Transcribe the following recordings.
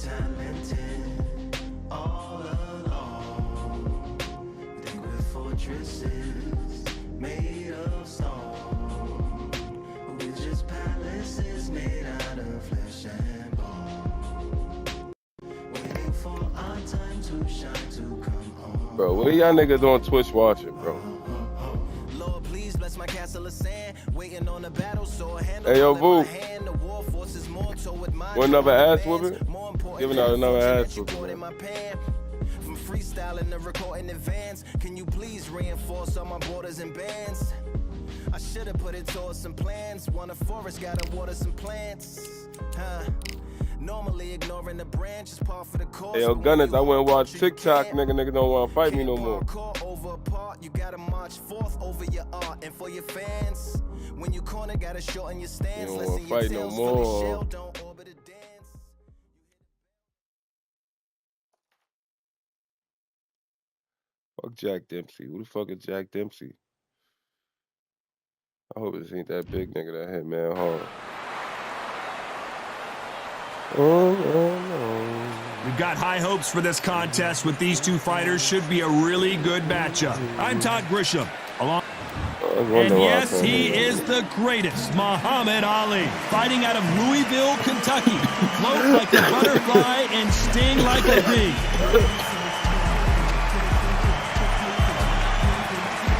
talented all along. Think we're fortresses made of stone, but we're just palaces made out of flesh and bone. Waiting for our time to shine, to come on. Bro, what are y'all niggas on Twitch watching, bro? Lord, please bless my castle of sand, waiting on the battle sword. Hey, yo, Boo. Want another ass whooping? Giving out another ass whooping. From freestyling to recording advance, can you please reinforce all my borders and bands? I should have put it towards some plans. Want a forest, gotta water some plants. Normally ignoring the branch is par for the course. Hey, yo, Gunners, I went and watched TikTok. Niggas don't want to fight me no more. You gotta march forth over your art and for your fans. When you corner, gotta shorten your stance. You don't want to fight no more. Fuck Jack Dempsey. Who the fuck is Jack Dempsey? I hope it ain't that big nigga that hit man hard. We've got high hopes for this contest with these two fighters. Should be a really good matchup. I'm Todd Grisham. And yes, he is the greatest, Muhammad Ali. Fighting out of Louisville, Kentucky. Float like a butterfly and sting like a bee.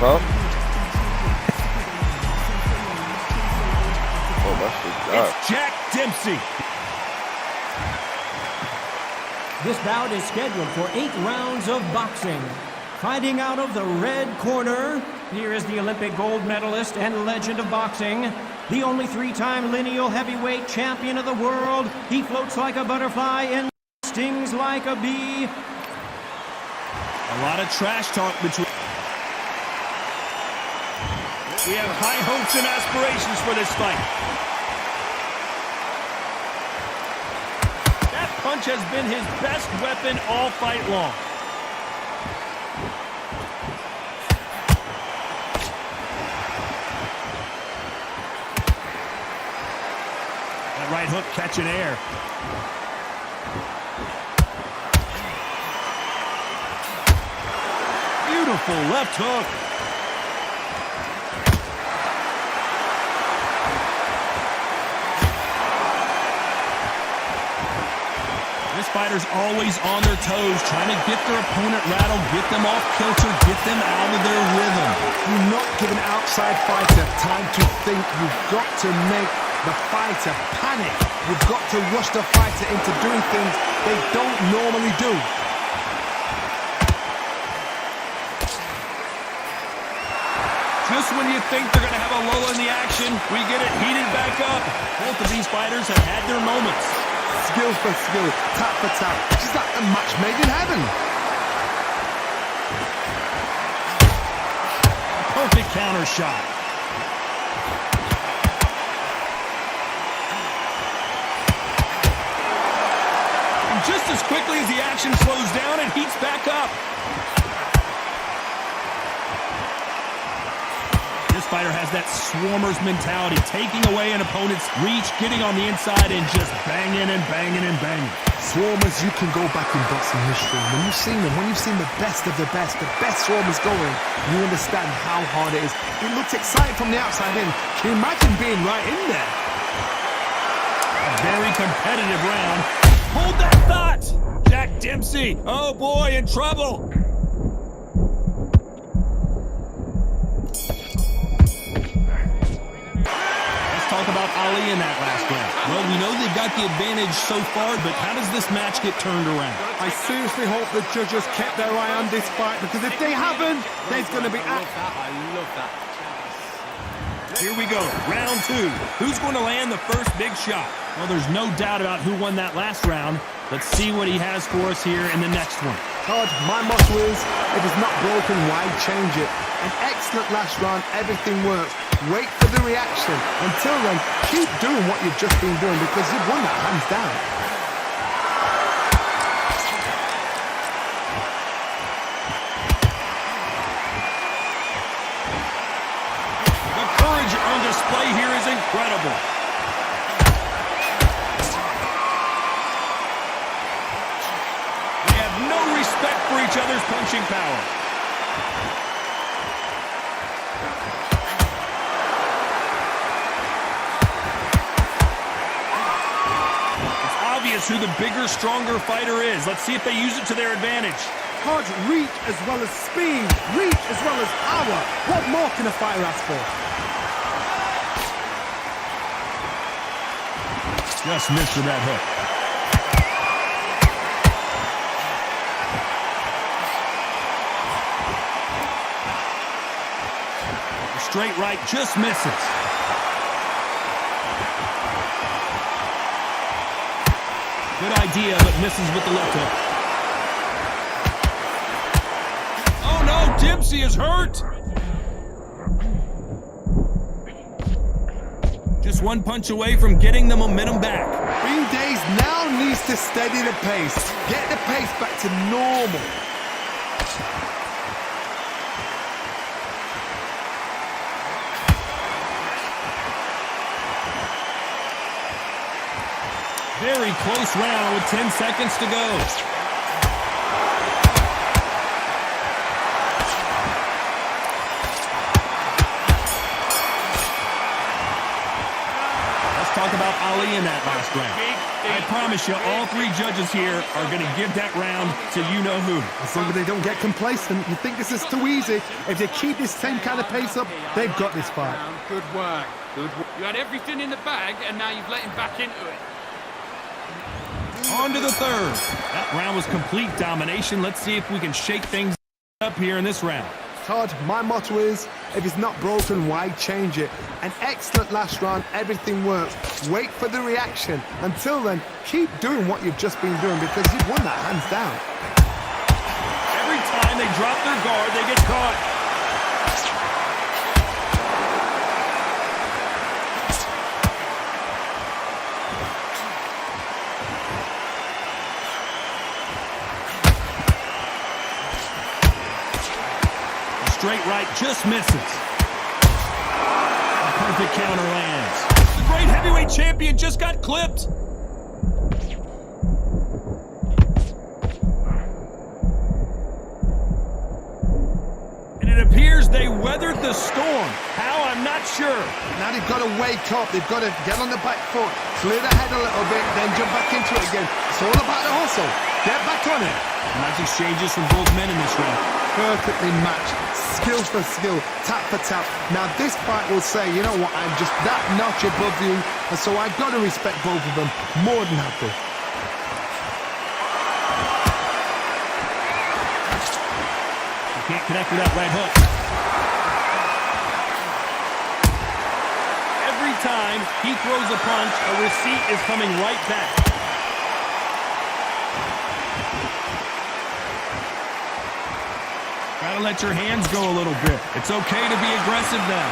Huh? Oh, my shit died. It's Jack Dempsey. This bout is scheduled for 8 rounds of boxing. Fighting out of the red corner, here is the Olympic gold medalist and legend of boxing, the only 3-time lineal heavyweight champion of the world. He floats like a butterfly and stings like a bee. A lot of trash talk between. We have high hopes and aspirations for this fight. That punch has been his best weapon all fight long. That right hook catching air. Beautiful left hook. This fighter's always on their toes, trying to get their opponent rattled, get them off kilter, get them out of their rhythm. You're not giving an outside fighter time to think. You've got to make the fighter panic. You've got to rush the fighter into doing things they don't normally do. Just when you think they're going to have a lull in the action, we get it heated back up. Both of these fighters have had their moments. Skill for skill, tap for tap. Just like a match made in heaven. Perfect counter shot. And just as quickly as the action slows down, it heats back up. This fighter has that swarmer's mentality, taking away an opponent's reach, getting on the inside, and just banging and banging and banging. Swarmers, you can go back in boxing history. When you've seen them, when you've seen the best of the best swarmers going, you understand how hard it is. It looks exciting from the outside in. Can you imagine being right in there? A very competitive round. Hold that thought! Jack Dempsey, oh boy, in trouble. Talk about Ali in that last round. Well, we know they've got the advantage so far, but how does this match get turned around? I seriously hope the judges kept their eye on this fight, because if they haven't, there's going to be... I love that. Here we go, round 2. Who's going to land the first big shot? Well, there's no doubt about who won that last round. Let's see what he has for us here in the next one. Todd, my motto is, if it's not broken, why change it? An excellent last round, everything works. Wait for the reaction. Until then, keep doing what you've just been doing, because you've won that hands down. The courage on display here is incredible. staying power. It's obvious who the bigger, stronger fighter is. Let's see if they use it to their advantage. Todd, reach as well as speed, reach as well as power. What more can a fighter ask for? Just missed with that hook. The straight right just misses. Good idea, but misses with the left hook. Oh no, Dempsey is hurt! Just one punch away from getting the momentum back. Bean Days now needs to steady the pace, get the pace back to normal. Very close round with 10 seconds to go. Let's talk about Ali in that last round. I promise you, all three judges here are going to give that round to you-know-who. As long as they don't get complacent, you think this is too easy. If they keep this same kind of pace up, they've got this fight. Good work. Good work. You had everything in the bag, and now you've let him back into it. On to the third. That round was complete domination. Let's see if we can shake things up here in this round. Todd, my motto is, if it's not broken, why change it? An excellent last round, everything works. Wait for the reaction. Until then, keep doing what you've just been doing because you've won that hands down. Every time they drop their guard, they get caught. Straight right just misses. A perfect counter lands. The great heavyweight champion just got clipped. And it appears they weathered the storm. How? I'm not sure. Now they've got to wake up. They've got to get on the back foot, clear the head a little bit, then jump back into it again. It's all about the hustle. Get back on it. Nice exchanges from both men in this round. Perfectly matched. Skill for skill, tap for tap. Now this fight will say, you know what, I'm just that notch above you, and so I've got to respect both of them. More than happy. You can't connect with that right hook. Every time he throws a punch, a receipt is coming right back. Gotta let your hands go a little bit. It's okay to be aggressive now.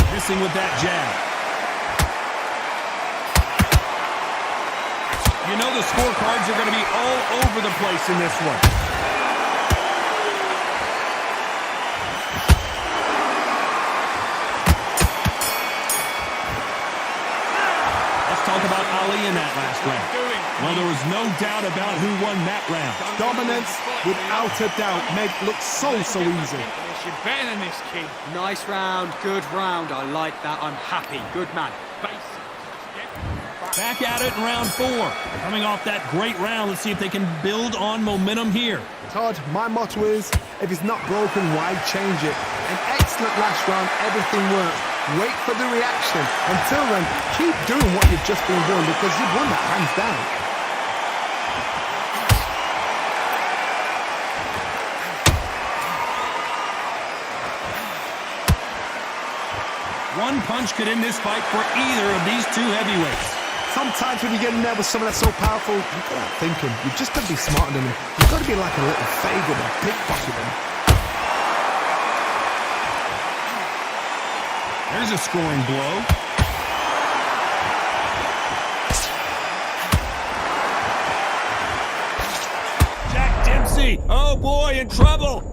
Missing with that jab. You know the scorecards are going to be all over the place in this one. Let's talk about Ali in that last round. Well, there was no doubt about who won that round. Dominance, without a doubt, made it look so easy. You're better than this, kid. Nice round, good round. I like that. I'm happy. Good man. Back at it in round 4. Coming off that great round, let's see if they can build on momentum here. Todd, my motto is, if it's not broken, why change it? An excellent last round, everything works. Wait for the reaction. Until then, keep doing what you've just been doing because you've won that hands down. One punch could end this fight for either of these two heavyweights. Sometimes when you get in there with someone that's so powerful, you've got to think him. You've just got to be smarter than him. You've got to be like a little favour and pickpocket him. There's a scoring blow. Jack Dempsey, oh boy, in trouble.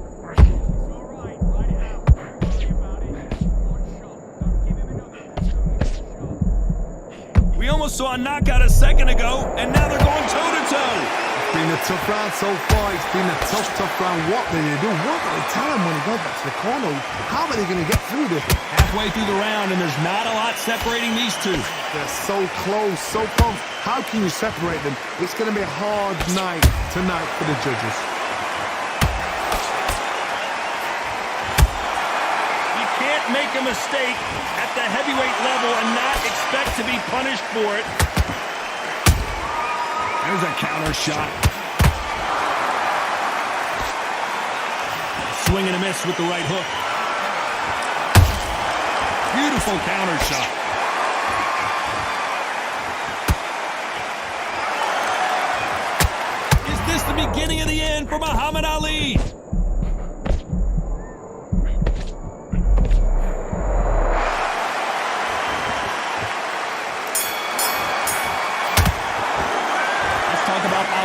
We almost almost saw a knockout a second ago, and now they're going toe-to-toe. It's been a tough round so far. It's been a tough round. What do they do? What do they tell him when he goes back to the corner? How are they going to get through this? Halfway through the round, and there's not a lot separating these two. They're so close, so close. How can you separate them? It's going to be a hard night tonight for the judges. You can't make a mistake at the heavyweight level and not expect to be punished for it. There's a counter shot. Swing and a miss with the right hook. Beautiful counter shot. Is this the beginning of the end for Muhammad Ali?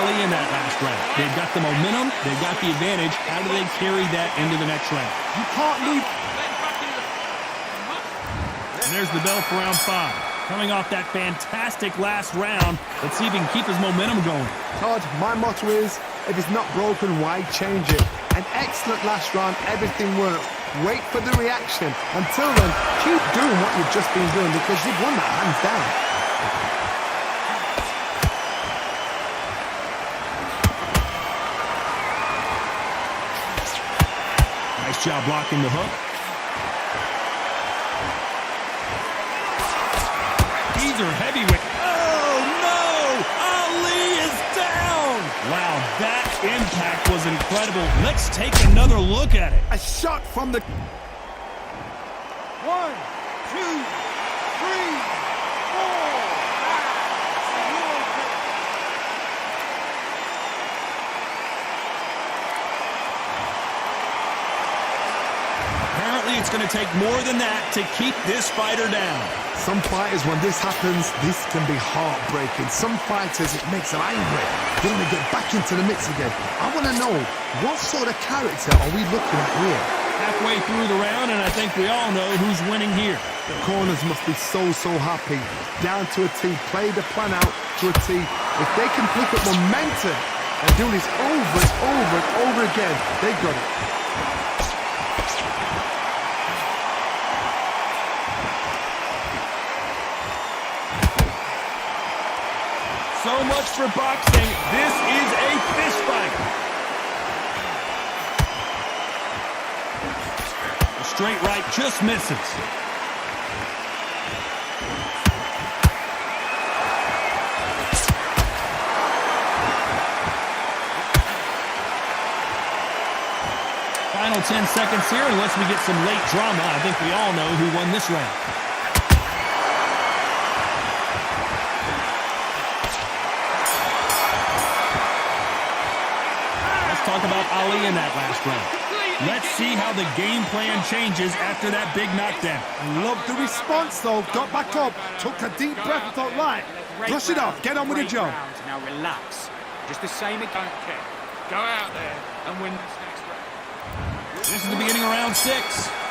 In that last round. They've got the momentum, they've got the advantage. How do they carry that into the next round? You can't leave. And there's the bell for round 5. Coming off that fantastic last round, let's see if he can keep his momentum going. Todd, my motto is, if it's not broken, why change it? An excellent last round, everything worked. Wait for the reaction. Until then, keep doing what you've just been doing because you've won that hands down. Nice job blocking the hook. These are heavyweight. Oh, no! Ali is down! Wow, that impact was incredible. Let's take another look at it. A shot from the... 1, 2, 3, 4, 5. Apparently, it's going to take more than that to keep this fighter down. Some fighters, when this happens, this can be heartbreaking. Some fighters, it makes them angry. They want to get back into the mix again. I want to know, what sort of character are we looking at here? Halfway through the round, and I think we all know who's winning here. The corners must be so happy. Down to a T, play the plan out to a T. If they can pick up momentum and do this over and over and over again, they got it. So much for boxing. This is a fist fight. A straight right just misses. Final 10 seconds here, unless we get some late drama. I think we all know who won this round. Talk about Ali in that last round. Let's see how the game plan changes after that big knockdown. Love the response, though. Got back up, took a deep breath, thought, right, brush it off, get on with the job. Now relax. Just the same again. Don't care. Go out there and win this next round. This is the beginning of round 6.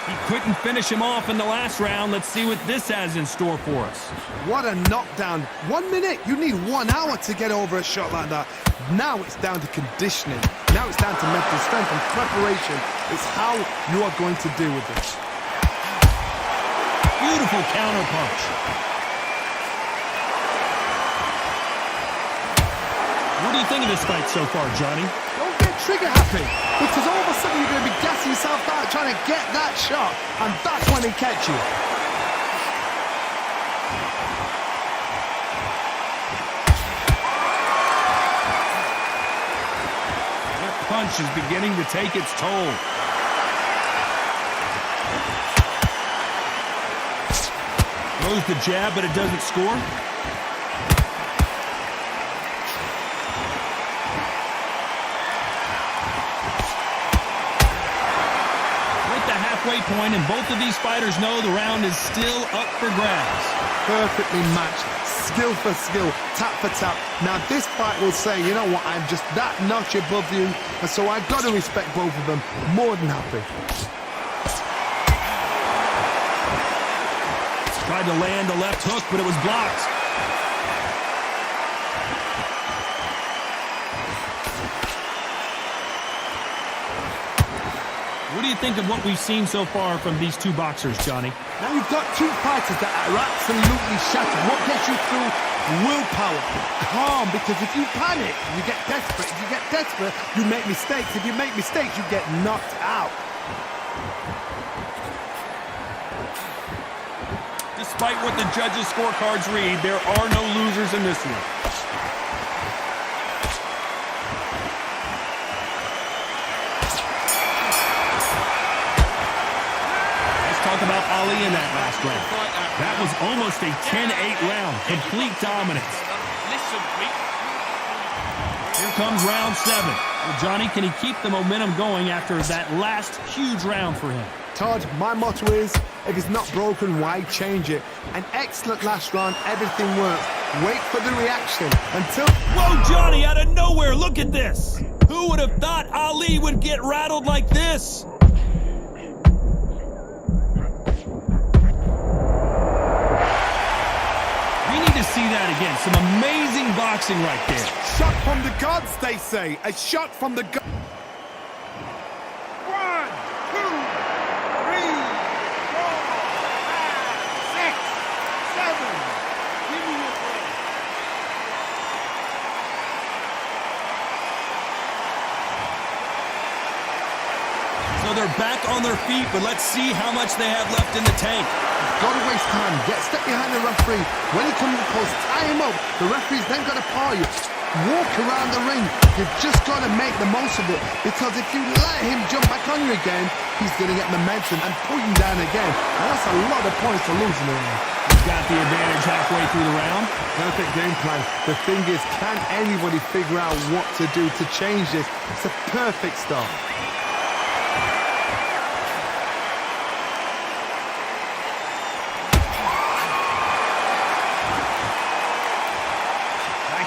He couldn't finish him off in the last round. Let's see what this has in store for us. What a knockdown. 1 minute, you need 1 hour to get over a shot like that. Now it's down to conditioning. Now it's down to mental strength and preparation. It's how you are going to deal with this. Beautiful counter punch. What do you think of this fight so far, Johnny? Don't get trigger happy, because all of a sudden you're going to be gassing yourself out trying to get that shot, and that's when they catch you. That punch is beginning to take its toll. Throws the jab, but it doesn't score. Point, and both of these fighters know the round is still up for grabs. Perfectly matched, skill for skill, tap for tap. Now this fight will say, you know what, I'm just that notch above you, and so I've got to respect both of them. More than happy. Tried to land the left hook, but it was blocked. What do you think of what we've seen so far from these two boxers, Johnny? Now you've got two fighters that are absolutely shattered. What gets you through? Willpower. Calm, because if you panic, you get desperate. If you get desperate, you make mistakes. If you make mistakes, you get knocked out. Despite what the judges' scorecards read, there are no losers in this one. Talk about Ali in that last round. That was almost a 10-8 round. Complete dominance. Here comes round 7. Well, Johnny, can he keep the momentum going after that last huge round for him? Todd, my motto is, if it's not broken, why change it? An excellent last round. Everything works. Wait for the reaction until... Whoa, Johnny, out of nowhere. Look at this. Who would have thought Ali would get rattled like this? See that again. Some amazing boxing right there. Shot from the gods, they say. A shot from the gods. 1, 2, 3, 4, 5, 6, 7. So they're back on their feet, but let's see how much they have left in the tank. Got to waste time. Step behind the referee. When he comes close, tie him up. The referee's then got to paw you. Walk around the ring. You've just got to make the most of it. Because if you let him jump back on you again, he's going to get momentum and pull you down again. And that's a lot of points to lose in the round. He's got the advantage halfway through the round. Perfect game plan. The thing is, can anybody figure out what to do to change this? It's a perfect start.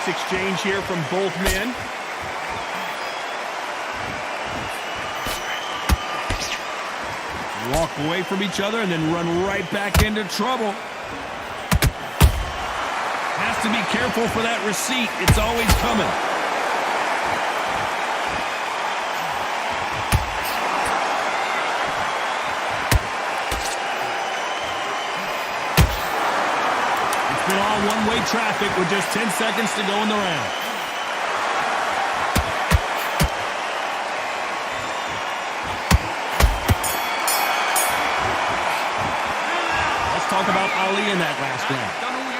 Exchange here from both men. Walk away from each other and then run right back into trouble. Has to be careful for that receipt. It's always coming. All one-way traffic with just 10 seconds to go in the round. Let's talk about Ali in that last round.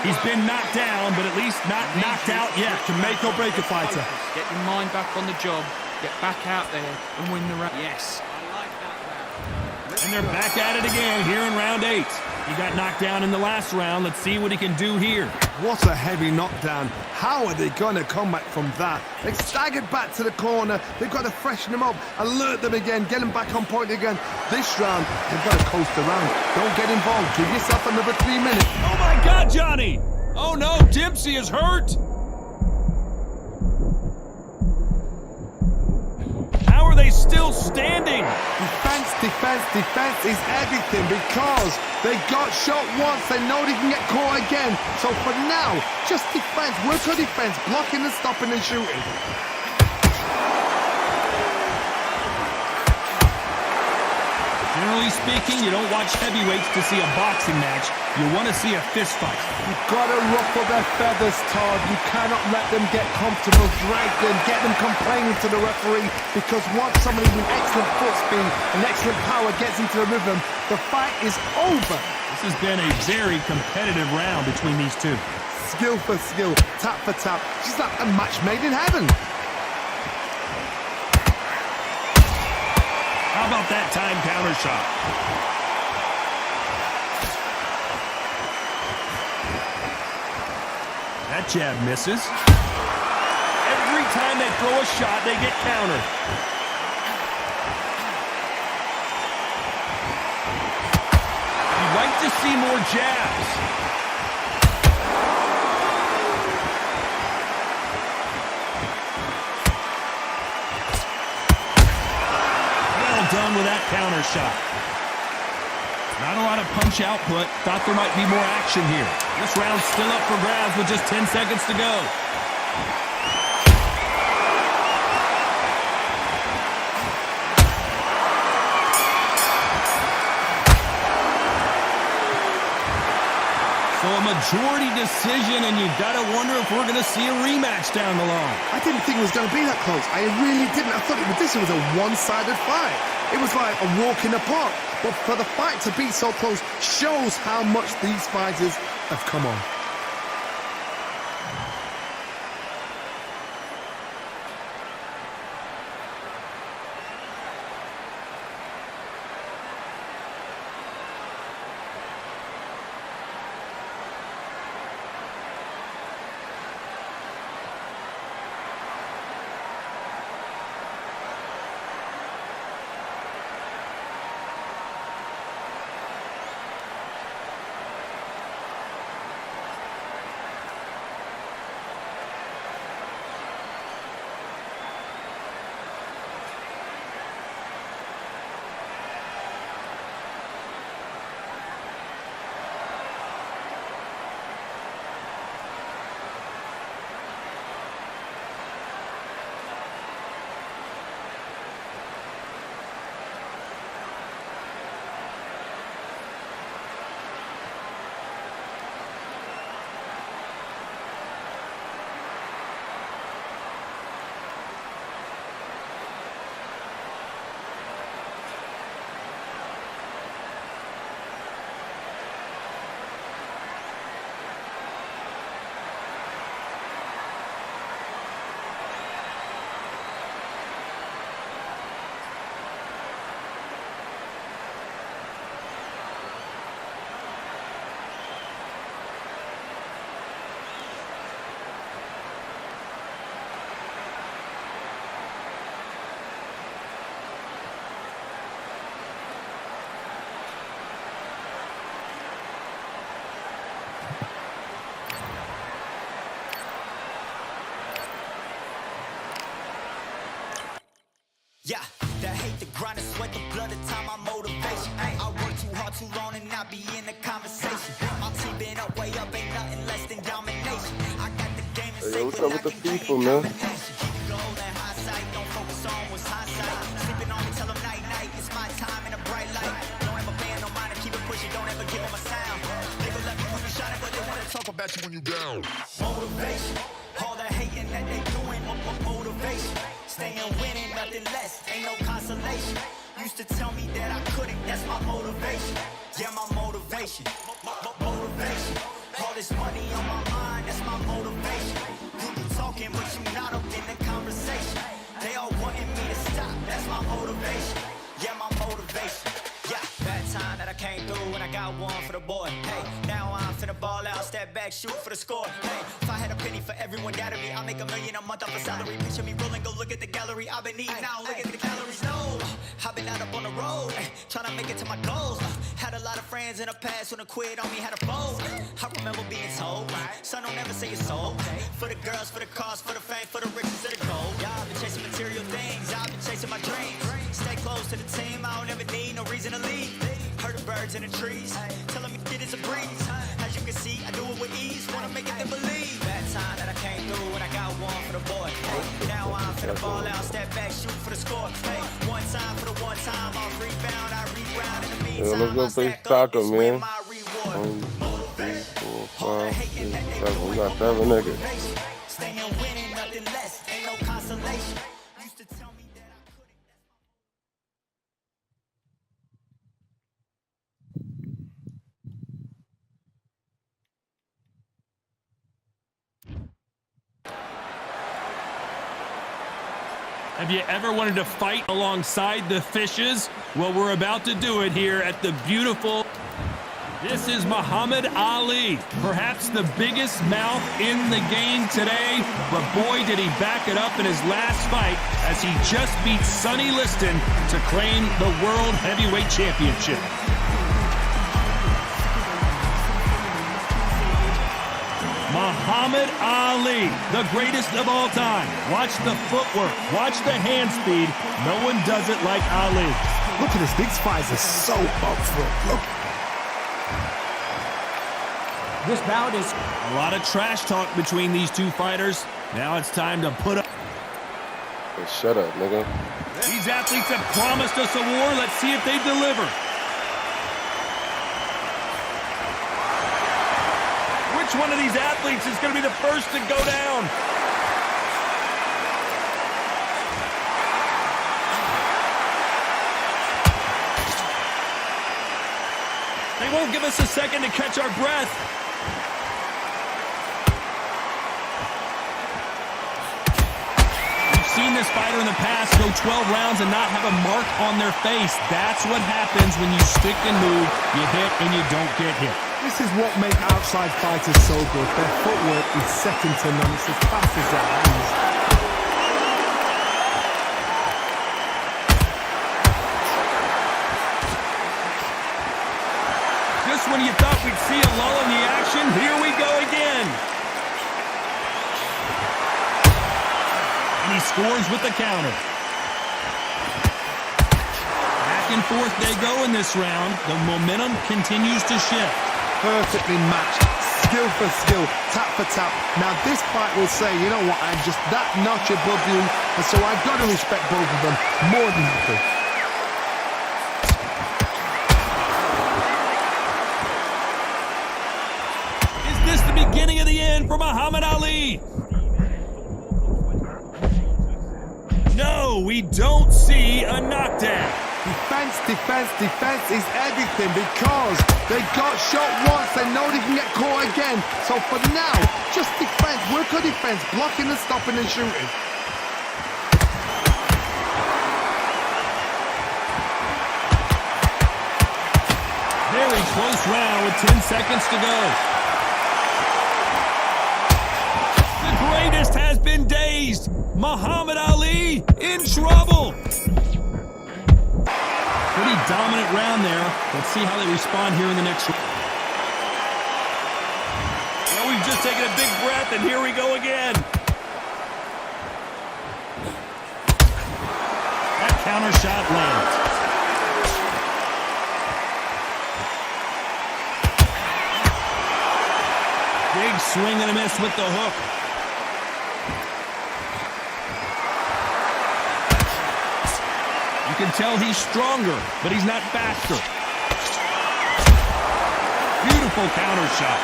He's been knocked down, but at least not knocked out yet. Can make or break a fighter. Get your mind back on the job, get back out there and win the round. Yes. And they're back at it again here in round 8. He got knocked down in the last round. Let's see what he can do here. What a heavy knockdown. How are they going to come back from that? They've staggered back to the corner. They've got to freshen them up, alert them again, get them back on point again. This round, they've got to coast around. Don't get involved. Give yourself another 3 minutes. Oh, my God, Johnny. Oh, no, Dempsey is hurt. How are they still standing? Defense is everything because they got shot once. They know they can get caught again. So for now, just defense. Work on defense. Blocking and stopping and shooting. Generally speaking, you don't watch heavyweights to see a boxing match. You want to see a fist fight. You've got to ruffle their feathers, Todd. You cannot let them get comfortable, drag them, get them complaining to the referee, because once somebody with excellent foot speed and excellent power gets into the rhythm, the fight is over. This has been a very competitive round between these two. Skill for skill, tap for tap. Just like a match made in heaven. How about that time counter shot? That jab misses. Every time they throw a shot, they get countered. You'd like to see more jabs. Done with that counter shot. Not a lot of punch output. Thought there might be more action here. This round's still up for grabs with just 10 seconds to go. majority decision, and you got to wonder if we're going to see a rematch down the line. I didn't think it was going to be that close. I really didn't. I thought this was a one-sided fight. It was like a walk in the park. But for the fight to be so close shows how much these fighters have come on. Yeah, the hate, the grind, the sweat, the blood, the time, my motivation. I work too hard, too long, and not be in the conversation. My team been up, way up, ain't nothing less than domination. I got the game to say What's up with the FIFA, man? Don't focus on what's hindsight. Sleeping on me, tell them night, night. It's my time in a bright light. Don't ever band, no mind, and keep it pushing. Don't ever give them a sound. Nigga let me when you shot it, but they wanna talk about you when you down. Motivation, all the hating that they doing. Motivation, staying winning, nothing less. Ain't no consolation. Used to tell me that I couldn't. That's my motivation. Yeah, my motivation. Motivation. All this money on my mind. That's my motivation. You be talking, but you not up in the conversation. They all wanting me to stop. That's my motivation. Yeah, my motivation. Yeah, that time that I came through and I got one for the boy. Hey, now I'm finna ball out, step back, shoot for the score. Hey, if I had a penny for everyone doubted me, I'll make $1 million a month off a salary. Picture me rolling, go look at the gallery. I've been eating now, look at the calories. No, I've been out up on the road, trying to make it to my goals. Had a lot of friends in the past when they quit on me, had a fold. I remember being told, son, don't ever say it's sold. For the girls, for the cars, for the fame, for the riches, for the gold. Yeah, I've been chasing material things, I've been chasing my dreams. Stay close to the team, I don't ever need no reason to leave. Heard the birds in the trees, telling me shit is a breeze. As you can see, I do it with ease, wanna make it them believe. That time that I came through and I got one for the boy. Hey, now I'm finna ball out, step back, shoot for the score. Hey, one time for the one time, I'll rebound, I reground. In the meantime, let's go play soccer, man. 1, 2, 3, 4, 5, 6, 7. We got 7 niggas. Staying winning, nothing less, ain't no consolation. Used to tell me that I couldn't. Have you ever wanted to fight alongside the fishes? Well, we're about to do it here at the beautiful... This is Muhammad Ali, perhaps the biggest mouth in the game today, but boy, did he back it up in his last fight as he just beat Sonny Liston to claim the World Heavyweight Championship. Muhammad Ali, the greatest of all time. Watch the footwork, watch the hand speed. No one does it like Ali. Look at this, these fights are so up front. Look. This bout is A lot of trash talk between these two fighters. Now it's time to put up. Hey, shut up, nigga. These athletes have promised us a war. Let's see if they deliver. Which one of these athletes is going to be the first to go down? They won't give us a second to catch our breath. We've seen this fighter in the past go 12 rounds and not have a mark on their face. That's what happens when you stick and move, you hit and you don't get hit. This is what makes outside fighters so good. Their footwork is second to none. It's as fast as their hands. Just when you thought we'd see a lull in the action, here we go again. And he scores with the counter. Back and forth they go in this round. The momentum continues to shift. Perfectly matched, skill for skill, tap for tap. Now this fight will say, you know what, I'm just that notch above you, and so I've got to respect both of them more than happy. Is this the beginning of the end for Muhammad Ali? No, we don't see a knockdown. Defense, defense, defense is everything because they got shot once, they know they can get caught again. So for now, just defense, work on defense, blocking and stopping and shooting. Very close round with 10 seconds to go. The greatest has been dazed. Muhammad Ali in trouble. Pretty dominant round there. Let's see how they respond here in the next round. Well, we've just taken a big breath, and here we go again. That counter shot lands. Big swing and a miss with the hook. You can tell he's stronger, but he's not faster. Beautiful counter shot.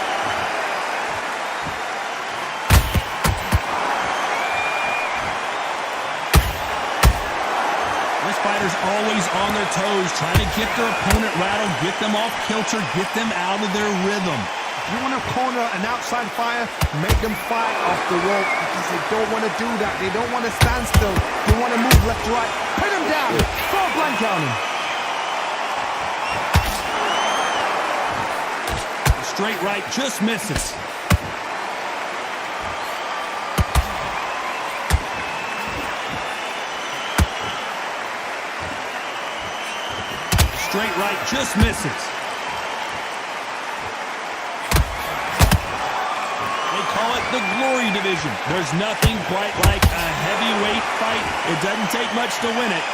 This fighter's always on their toes, trying to get their opponent rattled, get them off kilter, get them out of their rhythm. You want to corner an outside fire, make them fight off the rope because they don't want to do that. They don't want to stand still. They want to move left to right. Pin them down. Throw a blank on them. Straight right just misses. Straight right just misses. Call it the Glory Division. There's nothing quite like a heavyweight fight. It doesn't take much to win it.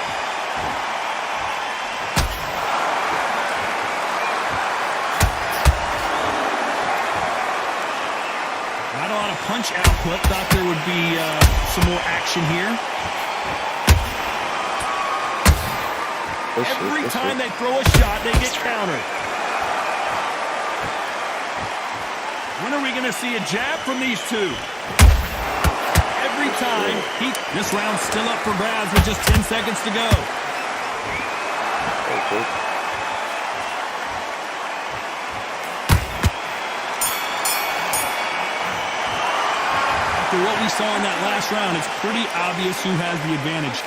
Not a lot of punch output. Thought there would be some more action here. Every time they throw a shot, they get countered. When are we going to see a jab from these two? Every time. This round's still up for grabs with just 10 seconds to go. Okay. After what we saw in that last round, it's pretty obvious who has the advantage.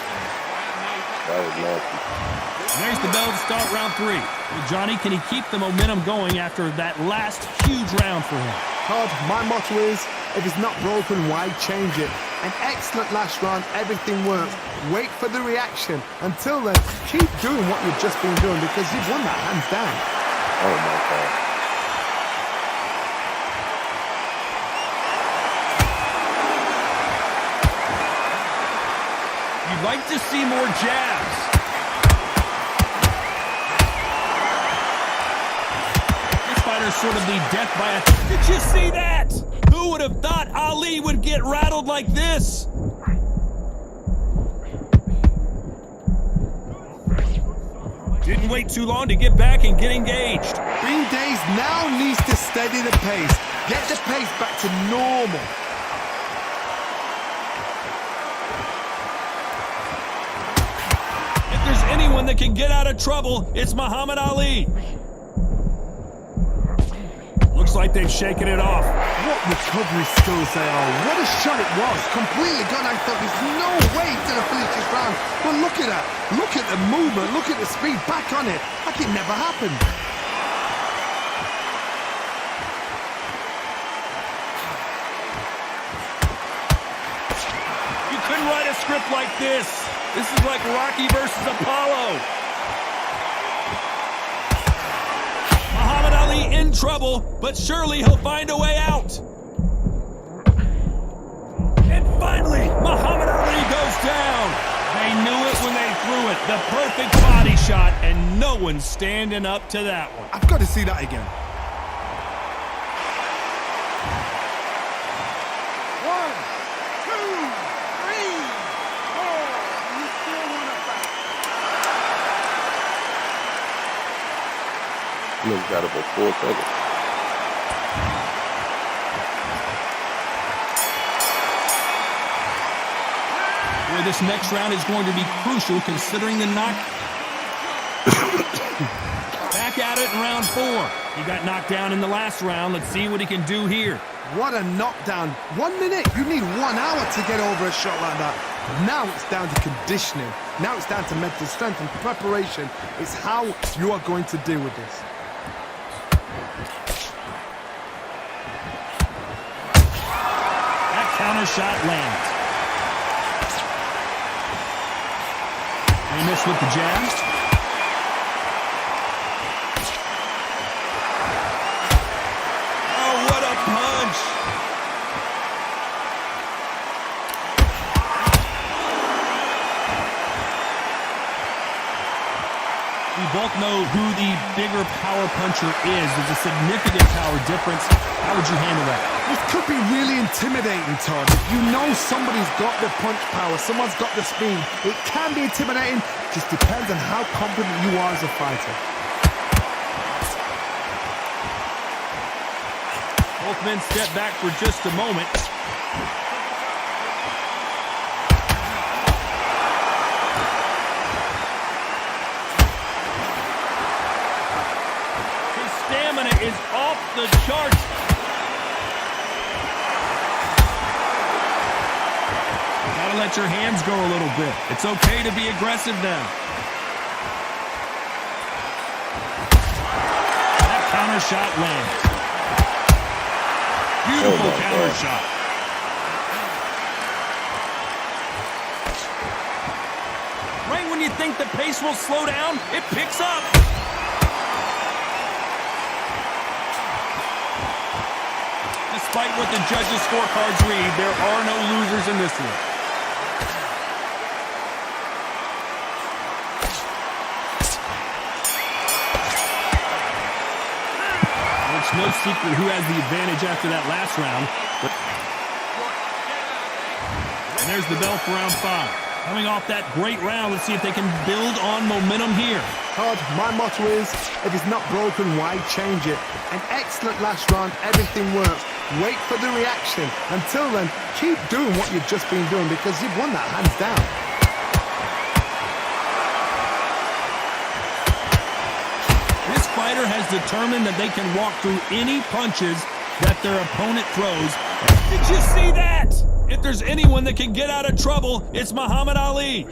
That was nasty. There's the bell to start round 3. Well, Johnny, can he keep the momentum going after that last huge round for him? Todd, my motto is, if it's not broken, why change it? An excellent last round, everything works. Wait for the reaction. Until then, keep doing what you've just been doing because you've won that hands down. Oh my God. You'd like to see more jabs. Sort of the death by a... Did you see that? Who would have thought Ali would get rattled like this? Didn't wait too long to get back and get engaged. Being dazed now needs to steady the pace. Get the pace back to normal. If there's anyone that can get out of trouble, it's Muhammad Ali. Looks like they've shaken it off. What recovery skills they are. What a shot it was. Completely gone. I thought there's no way he's going to finish this round. But look at that. Look at the movement. Look at the speed. Back on it. Like it never happened. You couldn't write a script like this. This is like Rocky versus Apollo. Muhammad Ali in trouble, but surely he'll find a way out. And finally, Muhammad Ali goes down. They knew it when they threw it. The perfect body shot, and no one's standing up to that one. I've got to see that again. He's got about 4 seconds. Boy, this next round is going to be crucial considering the knock. Back at it in round 4. He got knocked down in the last round. Let's see what he can do here. What a knockdown. 1 minute. You need 1 hour to get over a shot like that. Now it's down to conditioning. Now it's down to mental strength and preparation. It's how you are going to deal with this. Counter shot lands. They miss with the jab. Oh, what a punch! We both know who the bigger power puncher is. There's a significant power difference. How would you handle that? This could be really intimidating, Todd. If you know somebody's got the punch power, someone's got the speed, it can be intimidating. Just depends on how confident you are as a fighter. Both men step back for just a moment. His stamina is off the charts. Gotta let your hands go a little bit. It's okay to be aggressive now. That counter shot lands. Beautiful counter shot. Right when you think the pace will slow down, it picks up. Despite what the judges' scorecards read, there are no losers in this one. It's no secret who has the advantage after that last round. And there's the bell for round 5. Coming off that great round, let's see if they can build on momentum here. Todd, my motto is, if it's not broken, why change it? An excellent last round, everything works. Wait for the reaction. Until then, keep doing what you've just been doing because you've won that hands down. This fighter has determined that they can walk through any punches that their opponent throws. Did you see that? If there's anyone that can get out of trouble, it's Muhammad Ali.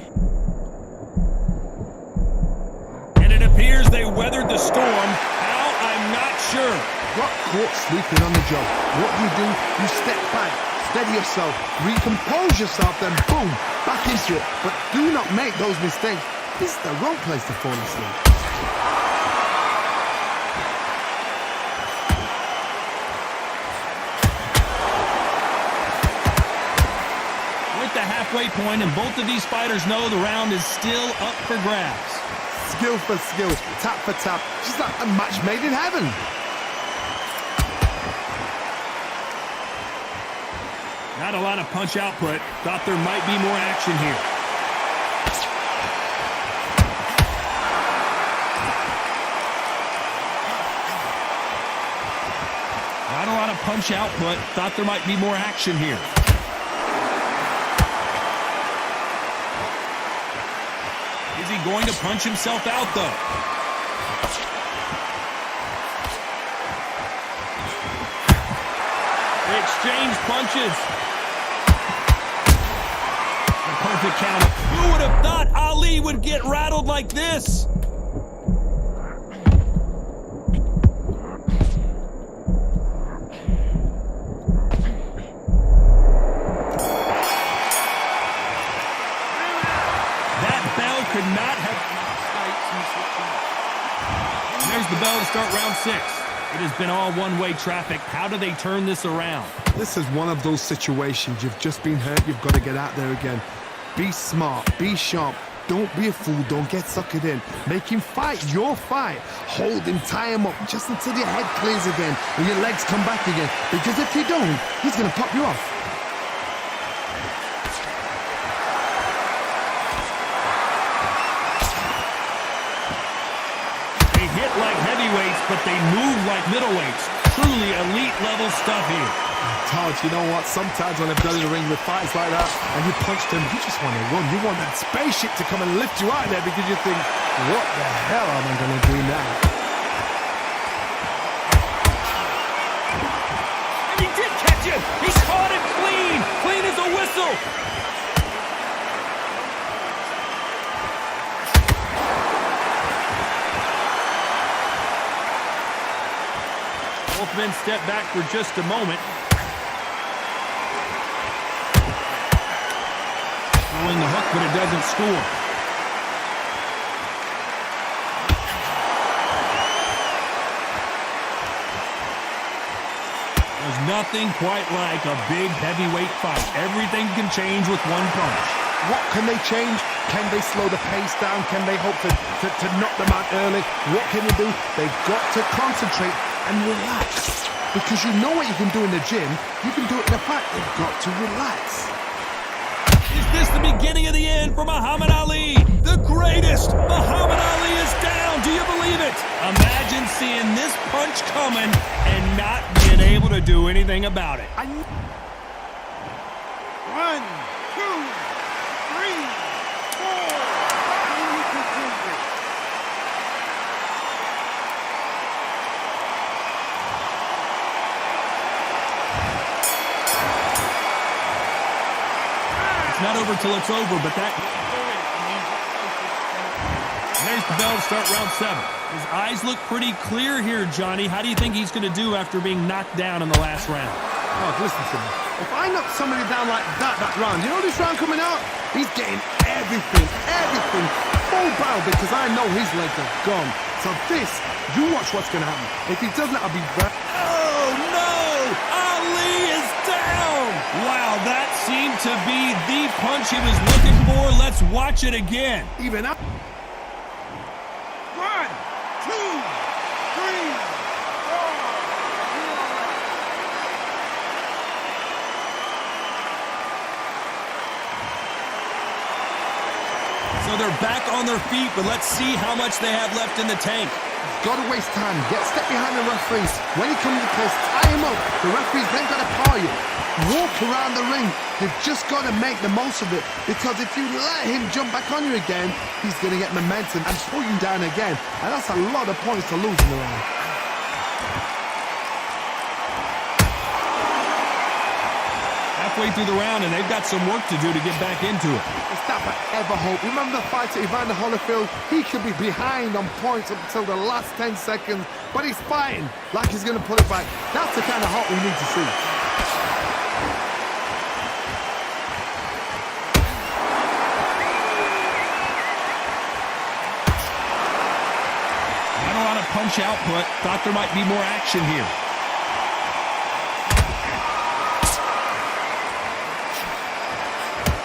And it appears they weathered the storm. How? I'm not sure. Got caught sleeping on the job. What do? You step back, steady yourself, recompose yourself, then boom, back into it. But do not make those mistakes. This is the wrong place to fall asleep. The halfway point, and both of these fighters know the round is still up for grabs. Skill for skill, tap for tap, just like a match made in heaven. Not a lot of punch output. Thought there might be more action here. Not a lot of punch output. Thought there might be more action here. Is he going to punch himself out, though? They exchange punches. The perfect counter. Who would have thought Ali would get rattled like this? Could not have... There's the bell to start round 6. It has been all one-way traffic. How do they turn this around? This is one of those situations. You've just been hurt. You've got to get out there again. Be smart. Be sharp. Don't be a fool. Don't get suckered in. Make him fight your fight. Hold him, tie him up just until your head clears again and your legs come back again. Because if you don't, he's going to pop you off. Like heavyweights, but they move like middleweights. Truly elite level stuff here. Todd, you know what? Sometimes when I've done in the ring with fights like that and you punched him, you just want to run. You want that spaceship to come and lift you out of there because you think, what the hell am I going to do now? And he did catch him. He caught him clean. Clean as a whistle. Both men step back for just a moment. Throwing the hook, but it doesn't score. There's nothing quite like a big heavyweight fight. Everything can change with one punch. What can they change? Can they slow the pace down? Can they hope to knock them out early? What can they do? They've got to concentrate and relax. Because you know what you can do in the gym, you can do it in the fight. They've got to relax. Is this the beginning of the end for Muhammad Ali? The greatest! Muhammad Ali is down! Do you believe it? Imagine seeing this punch coming and not being able to do anything about it. 1, 2, 3, 4. It's not over till it's over, but that... There's the bell to start round 7. His eyes look pretty clear here, Johnny. How do you think he's going to do after being knocked down in the last round? Oh, listen to me. If I knock somebody down like that round, you know this round coming out? He's getting everything, full barrel because I know his legs are gone. So this, you watch what's going to happen. If he doesn't, I'll be back. Oh, no! Ali is down! Wow, that seemed to be the punch he was looking for. Let's watch it again. Even up. 1, 2, 3, 4. So they're back on their feet, but let's see how much they have left in the tank. Got to waste time. Step behind the referees. When he comes close, tie him up. The referees then got to call you. Walk around the ring. You've just got to make the most of it. Because if you let him jump back on you again, he's going to get momentum and pull you down again. And that's a lot of points to lose in the round. Halfway through the round, and they've got some work to do to get back into it. It's that forever hope. Remember the fight to Evander Holyfield? He could be behind on points up until the last 10 seconds, but he's fighting like he's going to pull it back. That's the kind of hope we need to see. Not a lot of punch output. Thought there might be more action here.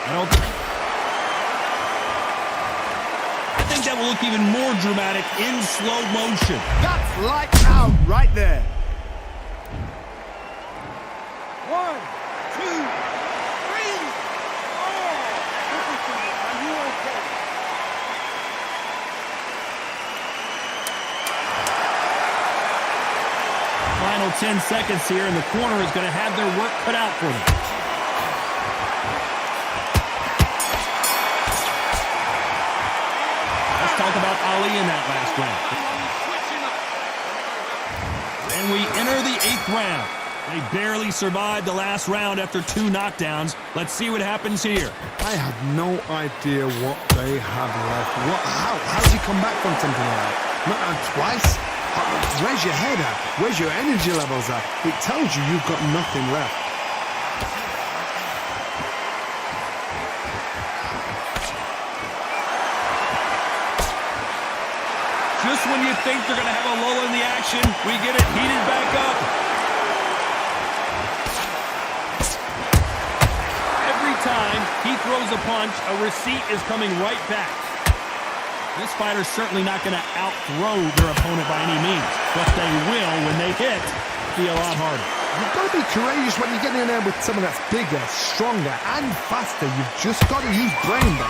I think that will look even more dramatic in slow motion. That's lights out right there. 1, 2, 3, 4. Are you okay? Final final 10 seconds here, and the corner is going to have their work cut out for them. Let's talk about Ali in that last round. And we enter the 8th round. They barely survived the last round after 2 knockdowns. Let's see what happens here. I have no idea what they have left. How does he come back from something like that? Not twice? Where's your head at? Where's your energy levels at? It tells you you've got nothing left. Just when you think they're going to have a lull in the action, we get it heated back up. Every time he throws a punch, a receipt is coming right back. This fighter's certainly not going to out-throw their opponent by any means, but they will, when they hit, be a lot harder. You've got to be courageous when you get in there with someone that's bigger, stronger, and faster. You've just got to use brain there.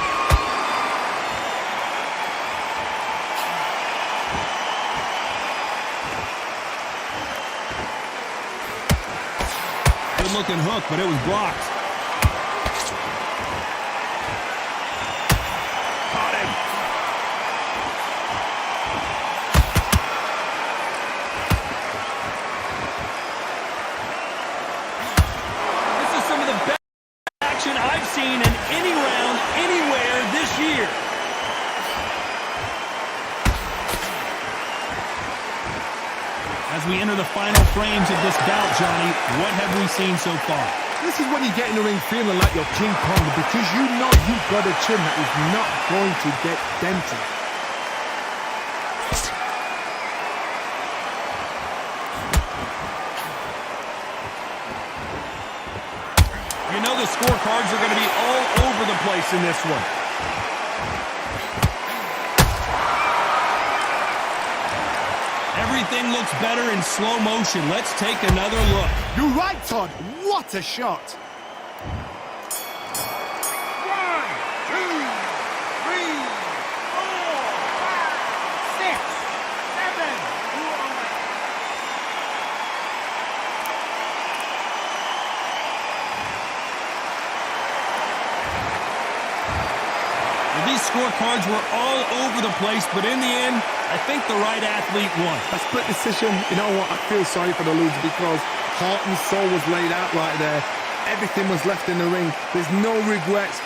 Good-looking hook, but it was blocked. Caught him. This is some of the best action I've seen in any round, anywhere this year. As we enter the final frames of this bout, Johnny, what have we seen so far? This is when you get in the ring feeling like you're King Kong because you know you've got a chin that is not going to get dented. You know the scorecards are going to be all over the place in this one. Everything looks better in slow motion. Let's take another look. You're right, Todd. What a shot. 1, 2, 3, 4, 5, 6, 7. These scorecards were all over the place, but in the end, I think the right athlete won. A split decision. You know what? I feel sorry for the loser because heart and soul was laid out right there. Everything was left in the ring. There's no regrets.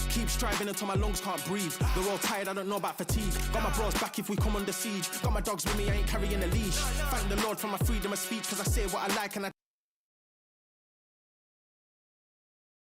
Keep striving until my lungs can't breathe. They're all tired, I don't know about fatigue. Got my bros back if we come under siege. Got my dogs with me, I ain't carrying a leash. Thank the Lord for my freedom of speech, cause I say what I like and I